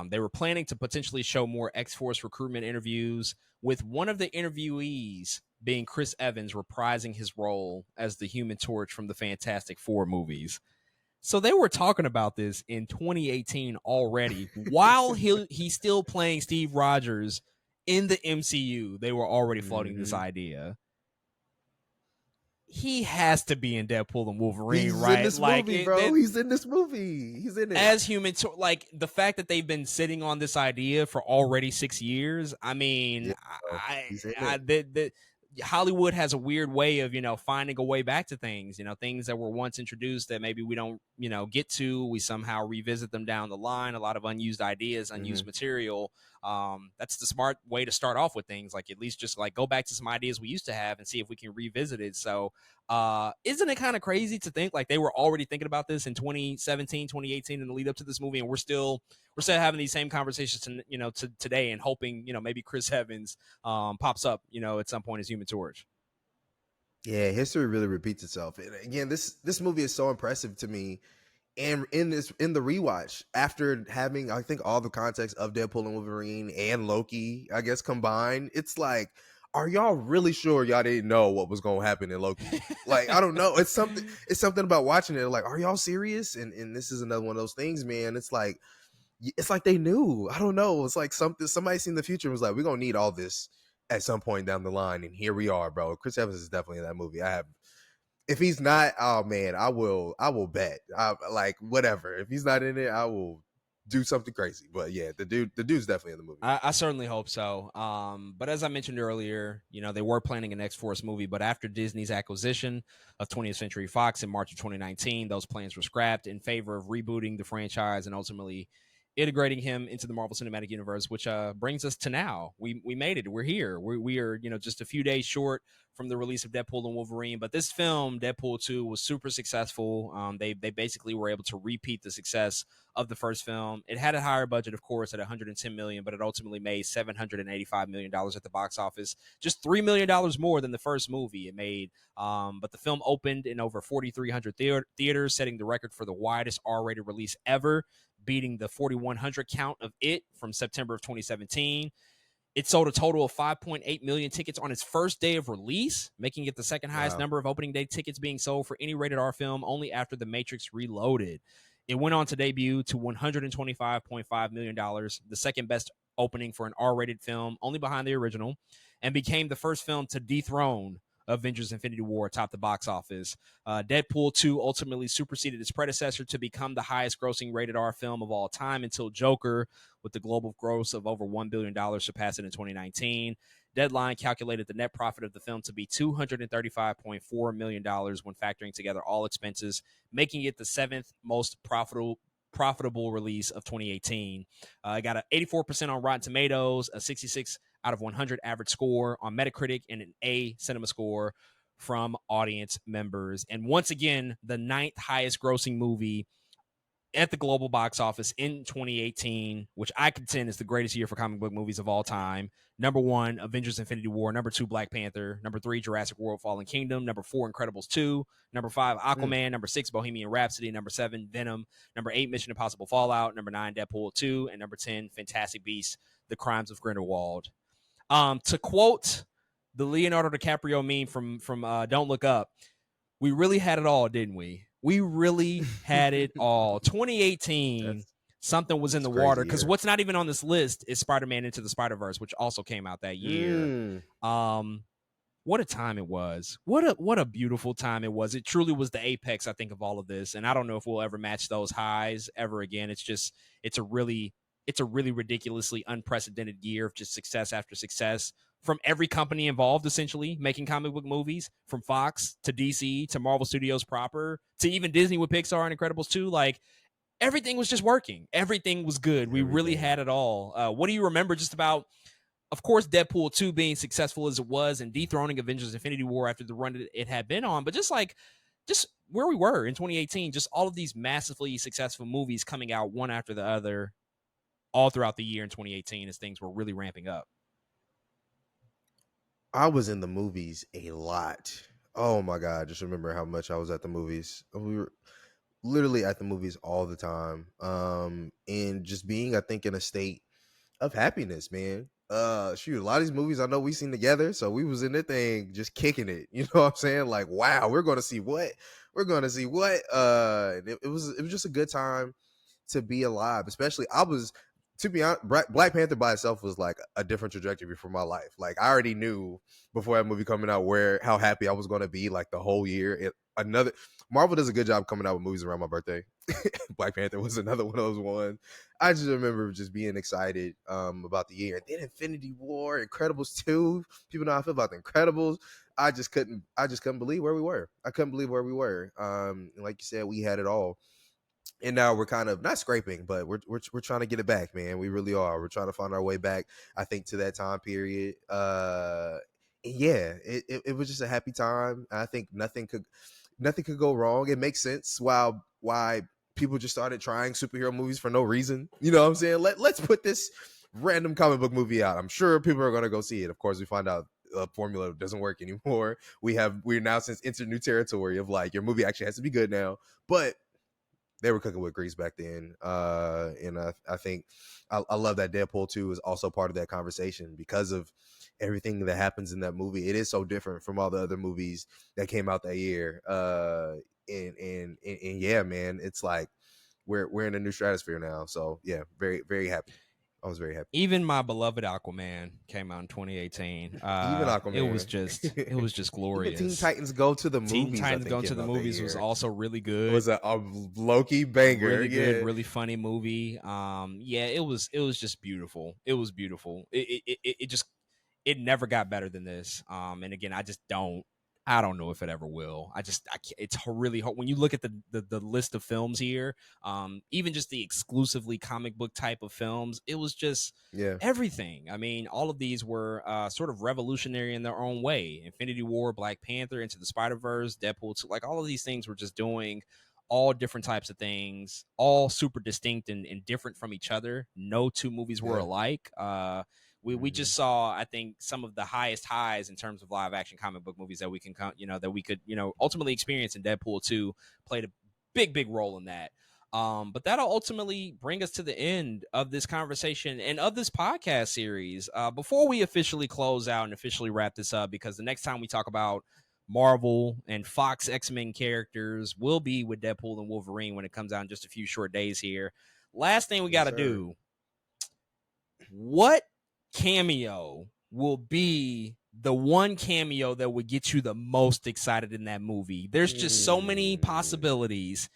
They were planning to potentially show more X-Force recruitment interviews, with one of the interviewees being Chris Evans reprising his role as the Human Torch from the Fantastic Four movies. So they were talking about this in 2018 already, while he's still playing Steve Rogers in the MCU. They were already floating this idea. He has to be in Deadpool and Wolverine, He's right? in this movie, bro. He's in this movie. He's in it. As Human Torch, like the fact that they've been sitting on this idea for already 6 years. I mean, Yeah, Hollywood has a weird way of, finding a way back to things, things that were once introduced that maybe we don't, get to. We somehow revisit them down the line. A lot of unused ideas, unused material. That's the smart way to start off with things. Like, at least just like go back to some ideas we used to have and see if we can revisit it. So isn't it kind of crazy to think like they were already thinking about this in 2017, 2018 in the lead up to this movie, and we're still having these same conversations to today, and hoping maybe Chris Evans pops up at some point as Human Torch. Yeah, history really repeats itself. And again, this movie is so impressive to me. And in the rewatch, after having I think all the context of Deadpool and Wolverine and Loki, I guess combined, it's like, are y'all really sure y'all didn't know what was gonna happen in Loki? Like, I don't know. It's something about watching it. Like, are y'all serious? And this is another one of those things, man. It's like they knew. I don't know. It's like somebody seen the future and was like, we're gonna need all this at some point down the line, and here we are, bro. Chris Evans is definitely in that movie. If he's not, oh man, I will bet. Like, whatever. If he's not in it, I will do something crazy. But yeah, the dude's definitely in the movie. I certainly hope so. But as I mentioned earlier, they were planning an X-Force movie, but after Disney's acquisition of 20th Century Fox in March of 2019, those plans were scrapped in favor of rebooting the franchise and ultimately integrating him into the Marvel Cinematic Universe, which brings us to now. We made it. We're here. We are just a few days short from the release of Deadpool and Wolverine. But this film, Deadpool 2, was super successful. They basically were able to repeat the success of the first film. It had a higher budget, of course, at $110 million, but it ultimately made $785 million at the box office, just $3 million more than the first movie it made. But the film opened in over 4,300 theaters, setting the record for the widest R-rated release ever, beating the 4,100 count of It from September of 2017. It sold a total of 5.8 million tickets on its first day of release, making it the second highest Wow. number of opening day tickets being sold for any rated R film, only after The Matrix Reloaded. It went on to debut to $125.5 million, the second best opening for an R-rated film, only behind the original, and became the first film to dethrone Avengers Infinity War atop the box office. Deadpool 2 ultimately superseded its predecessor to become the highest grossing rated R film of all time until Joker, with the global gross of over $1 billion, surpassed it in 2019. Deadline calculated the net profit of the film to be $235.4 million when factoring together all expenses, making it the seventh most profitable release of 2018. It got an 84% on Rotten Tomatoes, a 66 out of 100 average score on Metacritic, and an A cinema score from audience members. And once again, the ninth highest grossing movie at the global box office in 2018, which I contend is the greatest year for comic book movies of all time. Number one, Avengers Infinity War. Number two, Black Panther. Number three, Jurassic World Fallen Kingdom. Number four, Incredibles 2. Number five, Aquaman. Number six, Bohemian Rhapsody. Number seven, Venom. Number eight, Mission Impossible Fallout. Number nine, Deadpool 2. And number 10, Fantastic Beasts, The Crimes of Grindelwald. To quote the Leonardo DiCaprio meme from Don't Look Up, we really had it all, didn't we? We really had it all. 2018, something was in the water, because what's not even on this list is Spider-Man Into the Spider-Verse, which also came out that year. What a time it was. What a beautiful time it was. It truly was the apex, I think, of all of this. And I don't know if we'll ever match those highs ever again. It's a really ridiculously unprecedented year of just success after success from every company involved, essentially making comic book movies, from Fox to DC to Marvel Studios proper to even Disney with Pixar and Incredibles 2. Like, everything was just working. Everything was good. We really had it all. What do you remember just about, of course, Deadpool 2 being successful as it was and dethroning Avengers Infinity War after the run it had been on, but just where we were in 2018, just all of these massively successful movies coming out one after the other all throughout the year in 2018 as things were really ramping up. I was in the movies a lot. Oh my God. Just remember how much I was at the movies. We were literally at the movies all the time. And just being, I think, in a state of happiness, man. Shoot, a lot of these movies I know we seen together, so we was in that thing just kicking it. You know what I'm saying? Like, wow, we're gonna see what? We're gonna see what? It was just a good time to be alive. Especially, to be honest, Black Panther by itself was like a different trajectory for my life. Like, I already knew before that movie coming out how happy I was gonna be like the whole year. Marvel does a good job coming out with movies around my birthday. Black Panther was another one of those ones. I just remember just being excited about the year. And then Infinity War, Incredibles 2. People know how I feel about the Incredibles. I just couldn't believe where we were. I couldn't believe where we were. Like you said, we had it all. and now we're kind of not scraping, but we're trying to get it back, man. We really are. We're trying to find our way back, I think, to that time period. Yeah, it was just a happy time. I think nothing could go wrong. It makes sense why people just started trying superhero movies for no reason. You know what I'm saying? Let's put this random comic book movie out. I'm sure people are gonna go see it. Of course, we find out formula doesn't work anymore. We're now since entered new territory of like your movie actually has to be good now, but they were cooking with grease back then. And I think I love that Deadpool 2 is also part of that conversation because of everything that happens in that movie. It is so different from all the other movies that came out that year. And yeah, man, it's like we're in a new stratosphere now. So yeah, very, very happy. I was very happy. Even my beloved Aquaman came out in 2018. Even It was Aquaman. just Even Teen glorious. Titans Go to the Teen Movies, I Titans think, Going to came the out that Movies was year. also really It good. was a low-key banger. Really good, Yeah. really funny movie. Yeah, it was just beautiful. It was beautiful. It just it never got better than this. And again, I don't know if it ever will. I can't, it's really hard when you look at the list of films here. Even just the exclusively comic book type of films, it was just Yeah. everything. I mean, all of these were sort of revolutionary in their own way. Infinity War, Black Panther, Into the Spider-Verse, Deadpool 2, like all of these things were just doing all different types of things, all super distinct and different from each other. No two movies were Yeah. alike. We Mhm. just saw, I think, some of the highest highs in terms of live action comic book movies that we can that we could ultimately experience, in Deadpool 2 played a big role in that. But that'll ultimately bring us to the end of this conversation and of this podcast series. Before we officially close out and officially wrap this up, because the next time we talk about Marvel and Fox X-Men characters will be with Deadpool and Wolverine when it comes out in just a few short days here. Last thing we got Yes, to sir. do, what cameo will be the one cameo that would get you the most excited in that movie? There's just so many Mm. possibilities.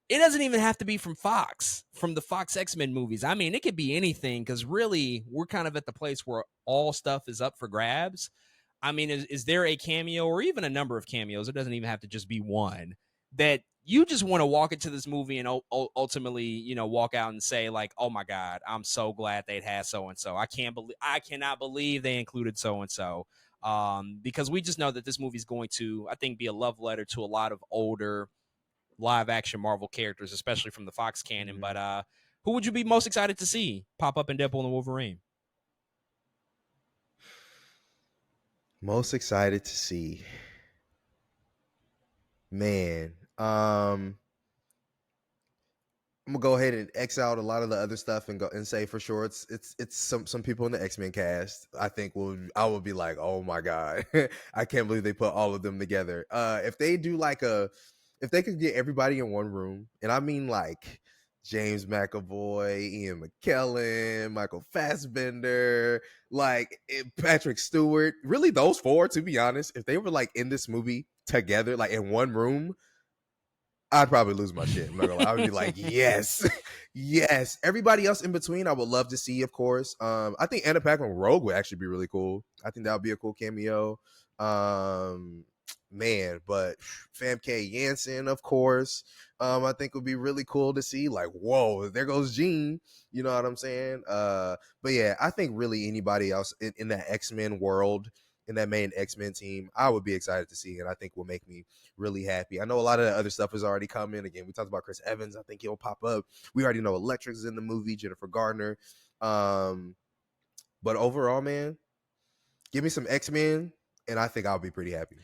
It doesn't even have to be from Fox, from the Fox X-Men movies. I mean, it could be anything, because really, we're kind of at the place where all stuff is up for grabs. I mean, is there a cameo or even a number of cameos? It doesn't even have to just be one that you just want to walk into this movie and ultimately, walk out and say like, "Oh my God, I'm so glad they'd had so and so. I cannot believe they included so and so." Because we just know that this movie is going to, I think, be a love letter to a lot of older live action Marvel characters, especially from the Fox canon. Mhm. But who would you be most excited to see pop up in Deadpool and Wolverine? Most excited to see, man. I'm gonna go ahead and X out a lot of the other stuff and go and say for sure it's some people in the X-Men cast. I think I will be like, oh my God, I can't believe they put all of them together. If they do if they could get everybody in one room, and I mean like James McAvoy, Ian McKellen, Michael Fassbender, like Patrick Stewart, really those four, to be honest, if they were like in this movie together, like in one room, I'd probably lose my shit. I'm not gonna lie. I would be like, yes, yes. Everybody else in between, I would love to see, of course. I think unpacking Rogue would actually be really cool. I think that would be a cool cameo. Man, but Famke Janssen, of course. I think would be really cool to see. Like, whoa, there goes Jean. You know what I'm saying? But yeah, I think really anybody else in that X-Men world, in that main X-Men team, I would be excited to see, and I think will make me really happy. I know a lot of the other stuff is already coming. Again, we talked about Chris Evans. I think he'll pop up. We already know Electric's in the movie, Jennifer Gardner. But overall, man, give me some X-Men, and I think I'll be pretty happy.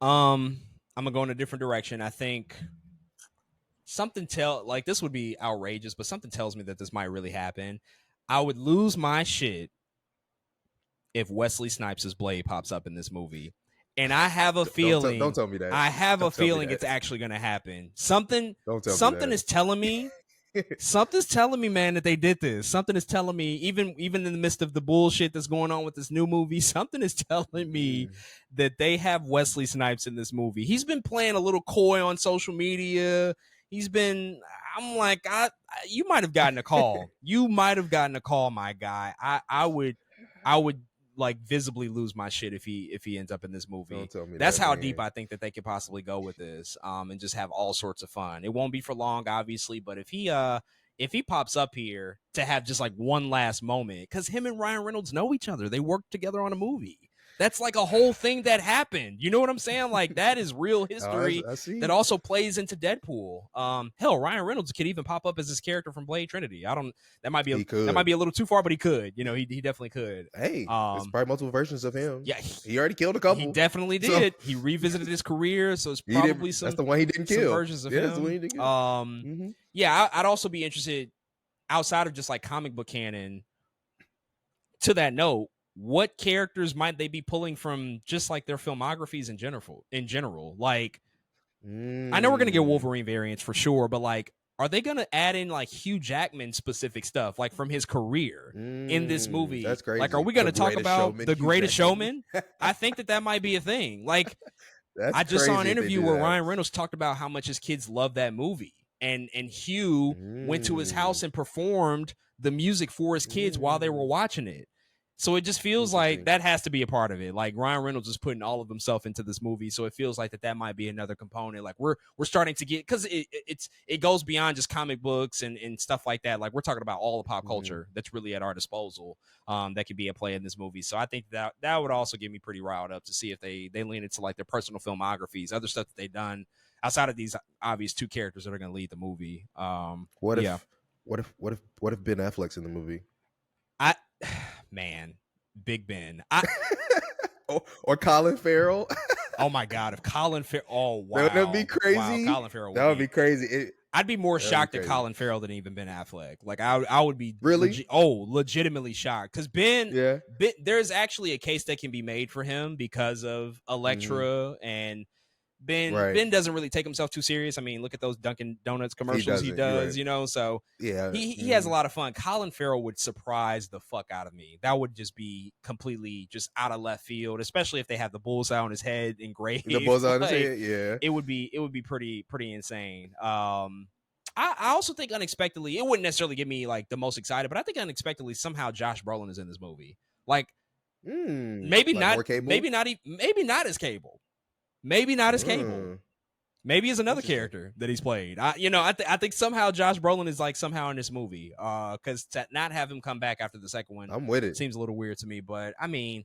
I'm gonna go in a different direction. I think like this would be outrageous, but something tells me that this might really happen. I would lose my shit if Wesley Snipes' Blade pops up in this movie. And I have a Don't feeling tell me that. I have a Don't tell me feeling that. it's actually gonna happen. Something Don't tell me something that. is telling me something's telling me, man, that they did this. Something is telling me, even in the midst of the bullshit that's going on with this new movie, something is telling me Mm. that they have Wesley Snipes in this movie. He's been playing a little coy on social media. He's been. I'm like, you might have gotten a call. You might have gotten a call, my guy. I would like visibly lose my shit if he ends up in this movie. Don't tell me That's that, how man. deep I think that they could possibly go with this, and just have all sorts of fun. It won't be for long, obviously, but if he pops up here to have just like one last moment, because him and Ryan Reynolds know each other, they worked together on a movie. That's like a whole thing that happened. You know what I'm saying? Like that is real history I see. that also plays into Deadpool. Hell, Ryan Reynolds could even pop up as this character from Blade Trinity. That might be a little too far, but he could. You know, he definitely could. Hey, there's probably multiple versions of him. Yeah, he already killed a couple. He definitely did. So, he revisited his career, so it's probably that's the one he didn't kill. Versions of him. That's the one he didn't kill. Yeah, I'd also be interested outside of just like comic book canon. To that note, what characters might they be pulling from just like their filmographies in general? Like, I know we're going to get Wolverine variants for sure, but like, are they going to add in like Hugh Jackman specific stuff, like from his career in this movie? That's crazy. Like, are we going to talk about The Greatest Showman? I think that might be a thing. Like, I just saw an interview where Ryan Reynolds talked about how much his kids love that movie. And Hugh went to his house and performed the music for his kids while they were watching it. So it just feels like that has to be a part of it. Like Ryan Reynolds is putting all of himself into this movie, so it feels like that might be another component. Like we're starting to get, because it goes beyond just comic books and stuff like that. Like we're talking about all the pop culture that's really at our disposal that could be at play in this movie. So I think that would also get me pretty riled up to see if they lean into like their personal filmographies, other stuff that they've done outside of these obvious two characters that are going to lead the movie. What if Ben Affleck's in the movie? Man, Big Ben. Or Colin Farrell. Oh my God, if Colin Farrell, oh wow, that would be crazy. Wow, Colin Farrell would be crazy. I'd be more shocked at Colin Farrell than even Ben Affleck. Like I would be really legitimately shocked, because Ben, there's actually a case that can be made for him because of Elektra and Ben doesn't really take himself too serious. I mean, look at those Dunkin' Donuts commercials he does, right. You know, so yeah, he has a lot of fun. Colin Farrell would surprise the fuck out of me. That would just be completely just out of left field, especially if they have the bullseye on his head engraved. The bullseye on his head, yeah. It would be pretty insane. I also think unexpectedly, it wouldn't necessarily get me like the most excited, but I think unexpectedly somehow Josh Brolin is in this movie. Like maybe not as Cable. Maybe not as Cable. Maybe as another character that he's played. I think somehow Josh Brolin is like somehow in this movie. Because to not have him come back after the second one, I'm with it. Seems a little weird to me. But I mean,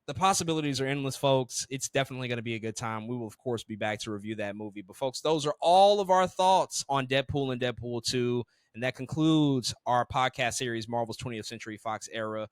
the possibilities are endless, folks. It's definitely going to be a good time. We will, of course, be back to review that movie. But folks, those are all of our thoughts on Deadpool and Deadpool 2. And that concludes our podcast series, Marvel's 20th Century Fox Era.